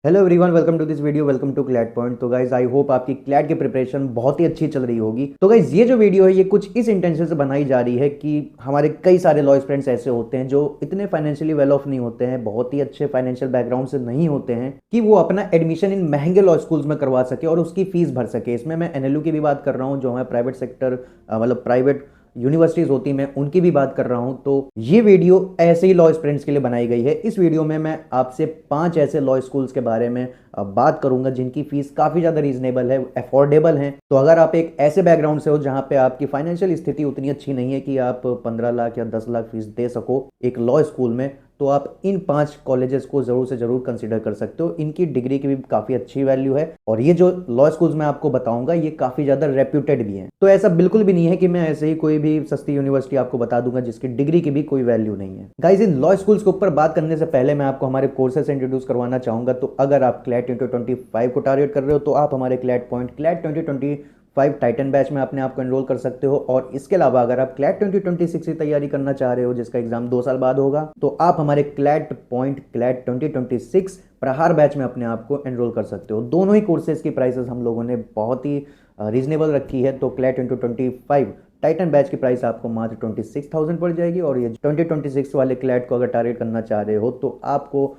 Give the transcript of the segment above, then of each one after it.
Hello everyone, welcome to this video, welcome to CLAT point. तो guys I hope आपकी CLAT की preparation बहुत ही अच्छी चल रही होगी। तो गाइज ये जो वीडियो है ये कुछ इस इंटेंशन से बनाई जा रही है कि हमारे कई सारे लॉ स्टूडेंट्स ऐसे होते हैं जो इतने फाइनेंशियली वेल ऑफ नहीं होते हैं, बहुत ही अच्छे फाइनेंशियल बैकग्राउंड से नहीं होते हैं कि वो अपना एडमिशन इन महंगे लॉ स्कूल्स में करवा सके और उसकी फीस भर सके। इसमें मैं एनएलयू की भी बात कर रहा हूँ, जो हमारे प्राइवेट सेक्टर मतलब प्राइवेट यूनिवर्सिटीज़ होती मैं उनकी भी बात कर रहा हूं। तो ये वीडियो ऐसे ही लॉ स्टूडेंट्स के लिए बनाई गई है। इस वीडियो में मैं आपसे 5 ऐसे लॉ स्कूल्स के बारे में बात करूंगा जिनकी फीस काफ़ी ज़्यादा रीजनेबल है, अफोर्डेबल है। तो अगर आप एक ऐसे बैकग्राउंड से हो जहां पे आपकी फाइनेंशियल स्थिति उतनी अच्छी नहीं है कि आप 15 लाख या 10 लाख फीस दे सको एक लॉ स्कूल में, तो आप इन 5 कॉलेजेस को जरूर से जरूर कंसिडर कर सकते हो। इनकी डिग्री की भी काफ़ी अच्छी वैल्यू है और ये जो लॉ स्कूल्स मैं आपको बताऊंगा ये काफ़ी ज़्यादा रेप्यूटेड भी हैं। तो ऐसा बिल्कुल भी नहीं है कि मैं ऐसे ही कोई भी सस्ती यूनिवर्सिटी आपको बता दूंगा जिसकी डिग्री की भी कोई वैल्यू नहीं है। गाइस, इन लॉ स्कूल्स के ऊपर बात करने से पहले मैं आपको हमारे कोर्सेस इंट्रोड्यूस करवाना चाहूंगा। तो अगर आप क्लैट 2025 को टारगेट कर रहे हो तो आप हमारे CLAT point CLAT 2025 Titan batch में अपने आप को एनरोल कर सकते हो। और इसके अलावा अगर आप क्लैट 2026 की तैयारी करना चाह रहे हो जिसका एग्जाम 2 साल बाद होगा, तो आप हमारे क्लैट पॉइंट क्लैट 2026 प्रहार बैच में अपने आप को एनरोल कर सकते हो। दोनों ही कोर्सेज की प्राइसेस हम लोगों ने बहुत ही रीजनेबल रखी है। तो क्लैट 2025 टाइटन बैच की प्राइस आपको मात्र 26,000 पड़ जाएगी और ये 2026 वाले क्लैट को अगर टारगेट करना चाह रहे हो तो आपको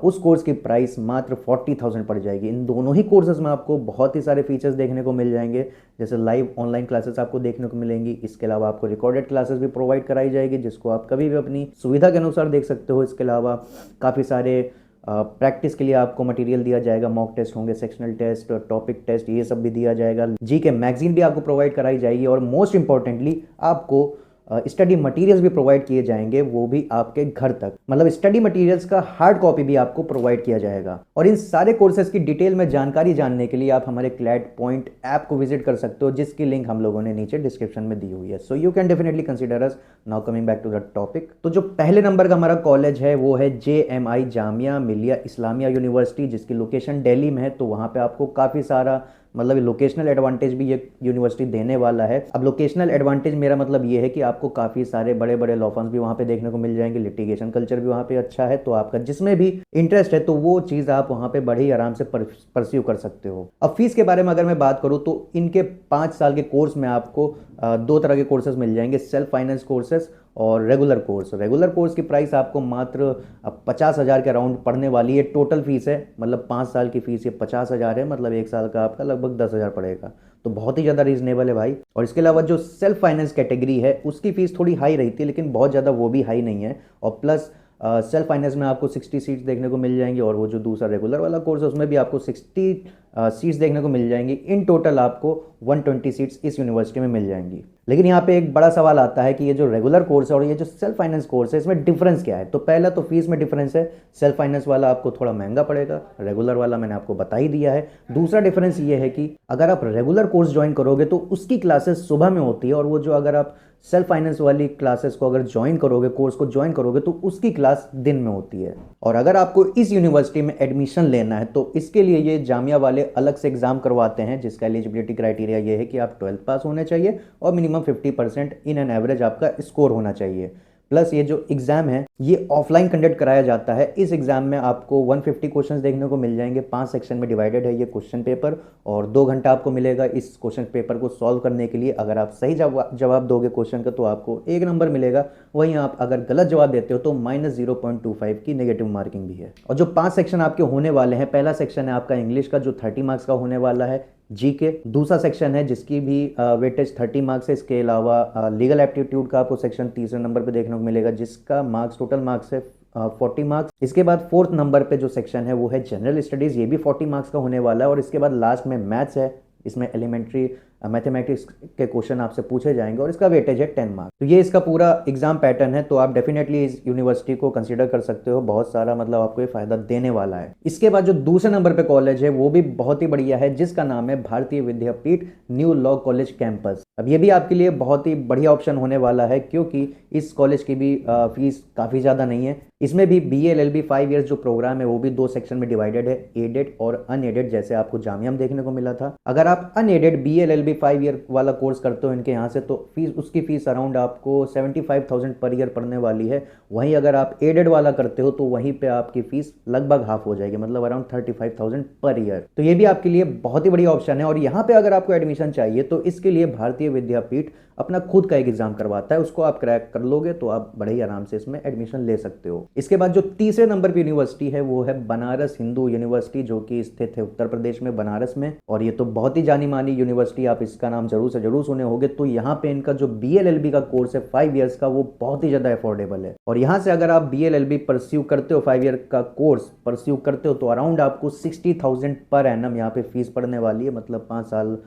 उस कोर्स की प्राइस मात्र 40,000 पड़ जाएगी। इन दोनों ही कोर्सेज में आपको बहुत ही सारे फीचर्स देखने को मिल जाएंगे, जैसे लाइव ऑनलाइन क्लासेस आपको देखने को मिलेंगी। इसके अलावा आपको रिकॉर्डेड क्लासेस भी प्रोवाइड कराई जाएगी जिसको आप कभी भी अपनी सुविधा के अनुसार देख सकते हो। इसके अलावा काफ़ी सारे प्रैक्टिस के लिए आपको मटेरियल दिया जाएगा, मॉक टेस्ट होंगे, सेक्शनल टेस्ट, टॉपिक टेस्ट, ये सब भी दिया जाएगा। जी के मैगजीन भी आपको प्रोवाइड कराई जाएगी और मोस्ट इंपॉर्टेंटली आपको स्टडी मटेरियल्स भी प्रोवाइड किए जाएंगे, वो भी आपके घर तक। मतलब स्टडी मटेरियल्स का हार्ड कॉपी भी आपको प्रोवाइड किया जाएगा। और इन सारे कोर्सेज की डिटेल में जानकारी जानने के लिए आप हमारे क्लैट पॉइंट ऐप को विजिट कर सकते हो जिसकी लिंक हम लोगों ने नीचे डिस्क्रिप्शन में दी हुई है। So you can definitely consider us. Now coming back to the topic, तो जो पहले नंबर का हमारा कॉलेज है वो है JMI जामिया मिलिया इस्लामिया यूनिवर्सिटी, जिसकी लोकेशन दिल्ली में है। तो वहाँ पे आपको काफ़ी सारा मतलब लोकेशनल एडवांटेज भी ये यूनिवर्सिटी देने वाला है। अब लोकेशनल एडवांटेज मेरा मतलब ये है कि आपको काफ़ी सारे बड़े बड़े लॉ फर्म्स भी वहाँ पे देखने को मिल जाएंगे, लिटिगेशन कल्चर भी वहाँ पे अच्छा है। तो आपका जिसमें भी इंटरेस्ट है तो वो चीज़ आप वहाँ पे बड़े ही आराम से परस्यू कर सकते हो। अब फीस के बारे में अगर मैं बात करूँ तो इनके 5 साल के कोर्स में आपको 2 तरह के कोर्सेज मिल जाएंगे, सेल्फ फाइनेंस कोर्सेज और रेगुलर कोर्स। रेगुलर कोर्स की प्राइस आपको मात्र 50,000 के अराउंड पड़ने वाली है। टोटल फीस है, मतलब 5 साल की फीस ये 50,000 है, मतलब 1 साल का आपका लगभग 10,000 पड़ेगा। तो बहुत ही ज़्यादा रीजनेबल है भाई। और इसके अलावा जो सेल्फ फाइनेंस कैटेगरी है उसकी फीस थोड़ी हाई रहती है, लेकिन बहुत ज़्यादा वो भी हाई नहीं है। और प्लस सेल्फ फाइनेंस में आपको 60 सीट्स देखने को मिल जाएंगी और वो जो दूसरा रेगुलर वाला कोर्स है उसमें भी आपको 60 सीट्स देखने को मिल जाएंगी। इन टोटल आपको 120 सीट्स इस यूनिवर्सिटी में मिल जाएंगी। लेकिन यहाँ पे एक बड़ा सवाल आता है कि ये जो रेगुलर कोर्स है और ये जो सेल्फ फाइनेंस कोर्स है इसमें डिफरेंस क्या है। तो पहला तो फीस में डिफरेंस है, सेल्फ फाइनेंस वाला आपको थोड़ा महंगा पड़ेगा, रेगुलर वाला मैंने आपको बता ही दिया है। दूसरा डिफरेंस ये है कि अगर आप रेगुलर कोर्स ज्वाइन करोगे तो उसकी क्लासेस सुबह में होती है और वो जो अगर आप सेल्फ फाइनेंस वाली क्लासेस को अगर ज्वाइन करोगे, कोर्स को ज्वाइन करोगे, तो उसकी क्लास दिन में होती है। और अगर आपको इस यूनिवर्सिटी में एडमिशन लेना है तो इसके लिए ये जामिया वाले अलग से एग्जाम करवाते हैं जिसका एलिजिबिलिटी क्राइटेरिया ये है कि आप 12th पास होने चाहिए और मिनिमम 50% इन एन एवरेज आपका स्कोर होना चाहिए। प्लस ये जो एग्जाम है ये ऑफलाइन कंडक्ट कराया जाता है। इस एग्जाम में आपको 150 क्वेश्चंस देखने को मिल जाएंगे। 5 सेक्शन में डिवाइडेड है ये क्वेश्चन पेपर और 2 घंटा आपको मिलेगा इस क्वेश्चन पेपर को सॉल्व करने के लिए। अगर आप सही जवाब दोगे क्वेश्चन का तो आपको 1 नंबर मिलेगा, वहीं आप अगर गलत जवाब देते हो तो -0.25 की नेगेटिव मार्किंग भी है। और जो 5 सेक्शन आपके होने वाले हैं, पहला सेक्शन है आपका इंग्लिश का जो 30 मार्क्स का होने वाला है, जीके दूसरा सेक्शन है जिसकी भी वेटेज 30 मार्क्स है। इसके अलावा लीगल एप्टीट्यूड का आपको सेक्शन तीसरे नंबर पे देखने को मिलेगा जिसका मार्क्स टोटल मार्क्स है 40 मार्क्स। इसके बाद 4th नंबर पे जो सेक्शन है वो है जनरल स्टडीज, ये भी 40 मार्क्स का होने वाला है। और इसके बाद लास्ट में मैथ्स है, इसमें एलिमेंट्री मैथमेटिक्स के क्वेश्चन आपसे पूछे जाएंगे और इसका वेटेज है 10 मार्क्स। तो ये इसका पूरा एग्जाम पैटर्न है। तो आप डेफिनेटली इस यूनिवर्सिटी को कंसीडर कर सकते हो, बहुत सारा मतलब आपको ये फायदा देने वाला है। इसके बाद जो दूसरे नंबर पे कॉलेज है वो भी बहुत ही बढ़िया है जिसका नाम है भारतीय विद्यापीठ न्यू लॉ कॉलेज कैंपस। अब ये भी आपके लिए बहुत ही बढ़िया ऑप्शन होने वाला है क्योंकि इस कॉलेज की भी फीस काफ़ी ज़्यादा नहीं है। इसमें भी BA-LLB 5 ईयर्स जो प्रोग्राम है वो भी 2 सेक्शन में डिवाइडेड है, एडेड और अनएडेड, जैसे आपको जामिया में देखने को मिला था। अगर आप अनएडेड BA-LLB 5 ईयर वाला कोर्स करते हो इनके यहाँ से, तो फीस उसकी फीस अराउंड आपको 75,000 पर ईयर पड़ने वाली है। वहीं अगर आप एडेड वाला करते हो तो वहीं पे आपकी फीस लगभग हाफ हो जाएगी, मतलब अराउंड 35,000 पर ईयर। तो ये भी आपके लिए बहुत ही बढ़िया ऑप्शन है। और यहाँ पे अगर आपको एडमिशन चाहिए तो इसके लिए भारतीय विद्यापीठ अपना खुद का एक एग्जाम करवाता है, उसको आप क्रैक कर लोगे तो आप बड़े ही आराम से इसमें एडमिशन ले सकते हो। इसके बाद जो तीसरे नंबर पर यूनिवर्सिटी है वो है बनारस हिंदू यूनिवर्सिटी, जो कि स्थित है उत्तर प्रदेश में बनारस में। और ये तो बहुत ही जानी मानी यूनिवर्सिटी, आप इसका नाम जरूर से जरूर सुने होंगे। तो यहाँ पे इनका जो BA-LLB का कोर्स है 5 ईयर्स का, वो बहुत ही ज्यादा अफोर्डेबल है। और यहाँ से अगर आप BA-LLB परस्यू करते हो, 5 ईयर का कोर्स परस्यू करते हो, तो अराउंड आपको 60,000 पर एनम यहाँ पे फीस पड़ने वाली है, मतलब 5 साल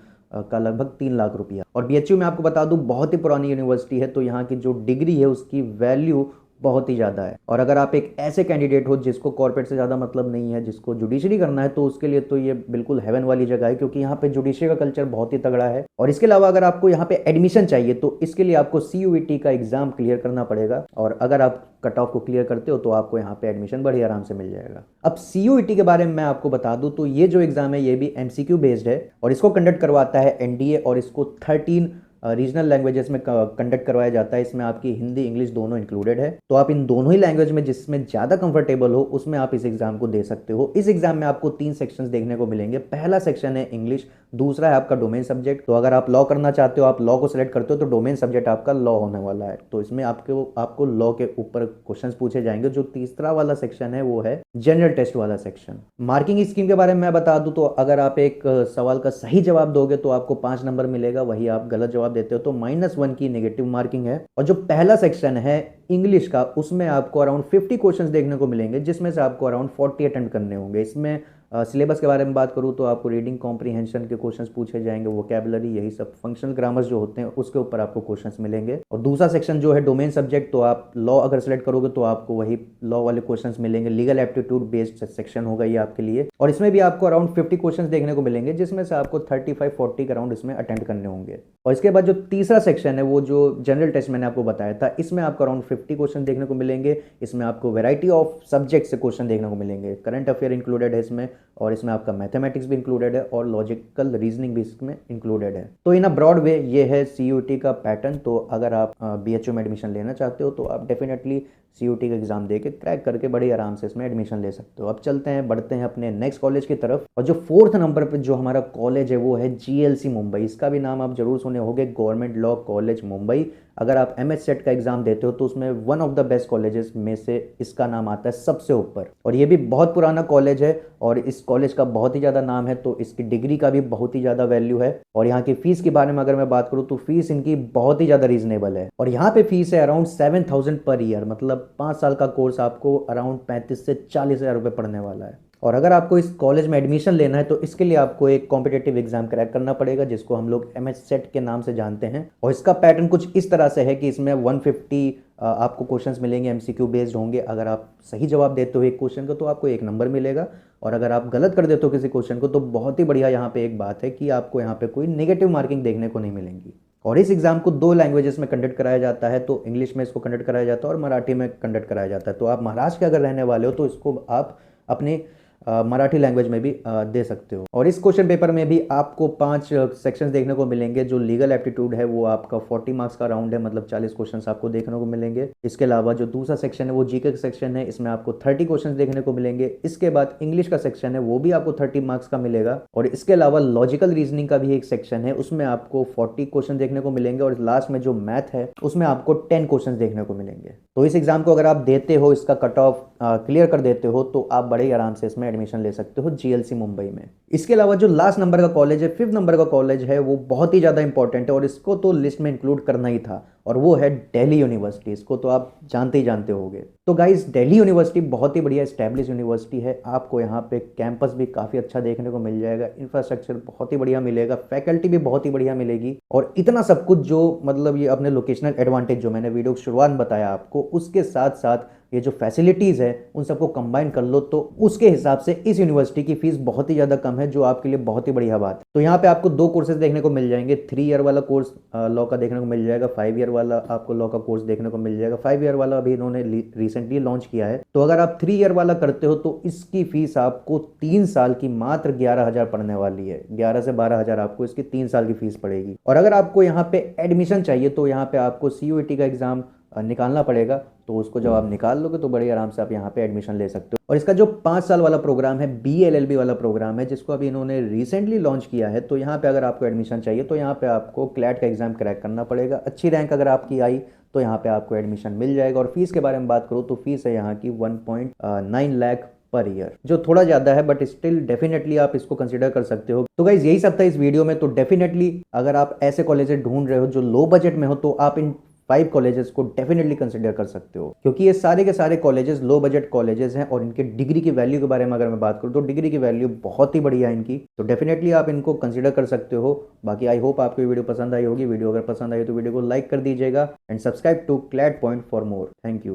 का लगभग 3 लाख रुपया। और BHU में आपको बता दूं बहुत ही पुरानी यूनिवर्सिटी है, तो यहाँ की जो डिग्री है उसकी वैल्यू बहुत ही ज़्यादा है। और अगर आप एक ऐसे कैंडिडेट हो जिसको कॉर्पोरेट से ज़्यादा मतलब नहीं है, जिसको जुडिशरी करना है, तो उसके लिए तो ये बिल्कुल हेवन वाली जगह है, क्योंकि यहाँ पे जुडिशरी का कल्चर बहुत ही तगड़ा है। और इसके अलावा अगर आपको यहाँ पे एडमिशन चाहिए तो इसके लिए आपको CUET का एग्जाम क्लियर करना पड़ेगा। और अगर आप कट ऑफ को क्लियर करते हो तो आपको यहाँ पे एडमिशन बड़ी आराम से मिल जाएगा। अब CUET के बारे में मैं आपको बता दूं तो ये जो एग्जाम है ये भी MCQ बेस्ड है, और इसको कंडक्ट करवाता है NDA, और इसको 13 रीजनल लैंग्वेजेस में कंडक्ट करवाया जाता है। इसमें आपकी हिंदी इंग्लिश दोनों इंक्लूडेड है। तो आप इन दोनों ही लैंग्वेज में जिसमें ज़्यादा कंफर्टेबल हो उसमें आप इस एग्जाम को दे सकते हो। इस एग्जाम में आपको 3 सेक्शंस देखने को मिलेंगे। पहला सेक्शन है इंग्लिश, दूसरा है आपका डोमेन सब्जेक्ट। तो अगर आप लॉ करना चाहते हो, आप लॉ को सिलेक्ट करते हो, तो डोमेन सब्जेक्ट आपका लॉ होने वाला है। तो इसमें आपको लॉ के ऊपर क्वेश्चन पूछे जाएंगे। जो तीसरा वाला सेक्शन है वो है जनरल टेस्ट वाला सेक्शन। मार्किंग स्कीम के बारे में मैं बता दूं तो अगर आप एक सवाल का सही जवाब दोगे तो आपको 5 नंबर मिलेगा, वही आप गलत जवाब देते हो तो -1 की नेगेटिव मार्किंग है। और जो पहला सेक्शन है इंग्लिश का, उसमें आपको अराउंड 50 क्वेश्चंस देखने को मिलेंगे, जिसमें से आपको अराउंड 40 अटेम्प्ट करने होंगे। इसमें सिलेबस के बारे में बात करूँ तो आपको रीडिंग कॉम्प्रीहेंशन के क्वेश्चंस पूछे जाएंगे, वोकैबुलरी, यही सब फंक्शनल ग्रामर्स जो होते हैं उसके ऊपर आपको क्वेश्चंस मिलेंगे। और दूसरा सेक्शन जो है डोमेन सब्जेक्ट, तो आप लॉ अगर सेलेक्ट करोगे तो आपको वही लॉ वाले क्वेश्चंस मिलेंगे। लीगल एप्टीट्यूड बेस्ड सेक्शन होगा ये आपके लिए, और इसमें भी आपको अराउंड 50 क्वेश्चन देखने को मिलेंगे, जिसमें से आपको 35-40 के अराउंड इसमें अटेम्प्ट करने होंगे। और इसके बाद जो तीसरा सेक्शन है वो जो जनरल टेस्ट मैंने आपको बताया था, इसमें आपको अराउंड 50 क्वेश्चन देखने को मिलेंगे। इसमें आपको वेराइटी ऑफ सब्जेक्ट से क्वेश्चन देखने को मिलेंगे। करंट अफेयर इंक्लूडेड है इसमें, और इसमें आपका मैथमेटिक्स भी इंक्लूडेड है, और लॉजिकल रीजनिंग भी इसमें इंक्लूडेड है। तो इन अ ब्रॉड वे ये है CUET का पैटर्न। तो अगर आप BHU में एडमिशन लेना चाहते हो तो आप डेफिनेटली CUET का एग्जाम देके क्रैक करके बड़ी आराम से इसमें एडमिशन ले सकते हो। अब चलते हैं, बढ़ते हैं अपने नेक्स्ट कॉलेज की तरफ। और जो 4th नंबर पर जो हमारा कॉलेज है वो है GLC मुंबई। इसका भी नाम आप जरूर सुने होंगे, गवर्नमेंट लॉ कॉलेज मुंबई। अगर आप MS सेट का एग्जाम देते हो तो उसमें one of the best colleges में से इसका नाम आता है सबसे ऊपर। और ये भी बहुत पुराना कॉलेज है, और इस कॉलेज का बहुत ही ज़्यादा नाम है, तो इसकी डिग्री का भी बहुत ही ज़्यादा वैल्यू है। और यहाँ की फीस के बारे में अगर मैं बात करूँ तो फीस इनकी बहुत ही ज़्यादा रीजनेबल है। और यहाँ पे फीस है अराउंड 7,000 पर ईयर, मतलब 5 साल का कोर्स आपको अराउंड 35 से 40 हज़ार रुपये पड़ने वाला है। और अगर आपको इस कॉलेज में एडमिशन लेना है तो इसके लिए आपको एक कॉम्पिटिटिव एग्जाम क्रैक करना पड़ेगा, जिसको हम लोग MS सेट के नाम से जानते हैं। और इसका पैटर्न कुछ इस तरह से है कि इसमें 150 आपको क्वेश्चंस मिलेंगे, MCQ बेस्ड होंगे। अगर आप सही जवाब देते हो एक क्वेश्चन को तो आपको 1 नंबर मिलेगा, और अगर आप गलत कर देते हो किसी क्वेश्चन को तो बहुत ही बढ़िया यहाँ पे एक बात है कि आपको यहाँ पे कोई नेगेटिव मार्किंग देखने को नहीं मिलेंगी। और इस एग्जाम को 2 लैंग्वेजेस में कंडक्ट कराया जाता है, तो इंग्लिश में इसको कंडक्ट कराया जाता है और मराठी में कंडक्ट कराया जाता है। तो आप महाराष्ट्र के अगर रहने वाले हो तो इसको आप अपने मराठी लैंग्वेज में भी दे सकते हो। और इस क्वेश्चन पेपर में भी आपको 5 सेक्शंस देखने को मिलेंगे। जो लीगल एप्टीट्यूड है वो आपका 40 मार्क्स का राउंड है, मतलब 40 क्वेश्चंस आपको देखने को मिलेंगे। इसके अलावा जो दूसरा सेक्शन है वो GK का सेक्शन है, इसमें आपको 30 क्वेश्चंस देखने को मिलेंगे। इसके बाद इंग्लिश का सेक्शन है वो भी आपको 30 मार्क्स का मिलेगा। और इसके अलावा लॉजिकल रीजनिंग का भी एक सेक्शन है, उसमें आपको 40 क्वेश्चन देखने को मिलेंगे। और लास्ट में जो मैथ है उसमें आपको 10 क्वेश्चन देखने को मिलेंगे। तो इस एग्जाम को अगर आप देते हो, इसका कट ऑफ क्लियर कर देते हो, तो आप बड़े ही आराम से इसमें एडमिशन ले सकते हो GLC मुंबई में। इसके अलावा जो लास्ट नंबर का कॉलेज है, 5th नंबर का कॉलेज है, वो बहुत ही ज़्यादा इंपॉर्टेंट है और इसको तो लिस्ट में इंक्लूड करना ही था, और वो है दिल्ली यूनिवर्सिटी। इसको तो आप जानते ही जानते होंगे। तो गाइस, दिल्ली यूनिवर्सिटी बहुत ही बढ़िया एस्टैब्लिश यूनिवर्सिटी है। आपको यहाँ पे कैंपस भी काफ़ी अच्छा देखने को मिल जाएगा, इंफ्रास्ट्रक्चर बहुत ही बढ़िया मिलेगा, फैकल्टी भी बहुत ही बढ़िया मिलेगी, और इतना सब कुछ जो मतलब ये अपने लोकेशनल एडवांटेज जो मैंने वीडियो की शुरुआत में बताया आपको, उसके साथ साथ ये जो फैसिलिटीज़ है उन सबको कंबाइन कर लो तो उसके हिसाब से इस यूनिवर्सिटी की फीस बहुत ही ज़्यादा कम है, जो आपके लिए बहुत ही बढ़िया बात है। तो यहाँ पे आपको 2 कोर्सेज देखने को मिल जाएंगे। 3 ईयर वाला कोर्स लॉ का देखने को मिल जाएगा, 5 ईयर वाला आपको लॉ का कोर्स देखने को मिल जाएगा। 5 ईयर वाला अभी इन्होंने रिसेंटली लॉन्च किया है। तो अगर आप 3 ईयर वाला करते हो तो इसकी फीस आपको 3 साल की मात्र 11,000 पड़ने वाली है। 11 से 12,000 आपको इसकी 3 साल की फीस पड़ेगी। और अगर आपको यहाँ पे एडमिशन चाहिए तो यहाँ पे आपको CUET का एग्जाम निकालना पड़ेगा। तो उसको जब आप निकाल लोगे तो बड़े आराम से आप यहाँ पे एडमिशन ले सकते हो। और इसका जो 5 साल वाला प्रोग्राम है, BLLB वाला प्रोग्राम है, जिसको अभी इन्होंने रिसेंटली लॉन्च किया है, तो यहाँ पे अगर आपको एडमिशन चाहिए तो यहाँ पे आपको क्लैट का एग्जाम क्रैक करना पड़ेगा। अच्छी रैंक अगर आपकी आई तो यहाँ पे आपको एडमिशन मिल जाएगा। और फीस के बारे में बात करूँ तो फीस है यहाँ की 1.9 लाख पर ईयर, जो थोड़ा ज़्यादा है बट स्टिल डेफिनेटली आप इसको कंसीडर कर सकते हो। तो गाइज यही सब था इस वीडियो में। तो डेफिनेटली अगर आप ऐसे कॉलेजेस ढूंढ रहे हो जो लो बजट में हो तो आप इन 5 कॉलेजेस को डेफिनेटली कंसीडर कर सकते हो, क्योंकि ये सारे के सारे कॉलेजेस लो बजट कॉलेजेस हैं। और इनके डिग्री की वैल्यू के बारे में अगर मैं बात करूँ तो डिग्री की वैल्यू बहुत ही बढ़िया है इनकी। तो डेफिनेटली आप इनको कंसीडर कर सकते हो। बाकी आई होप आपको वीडियो पसंद आई होगी। वीडियो अगर पसंद आई तो वीडियो को लाइक कर दीजिएगा and subscribe to CLAT point for more. Thank you.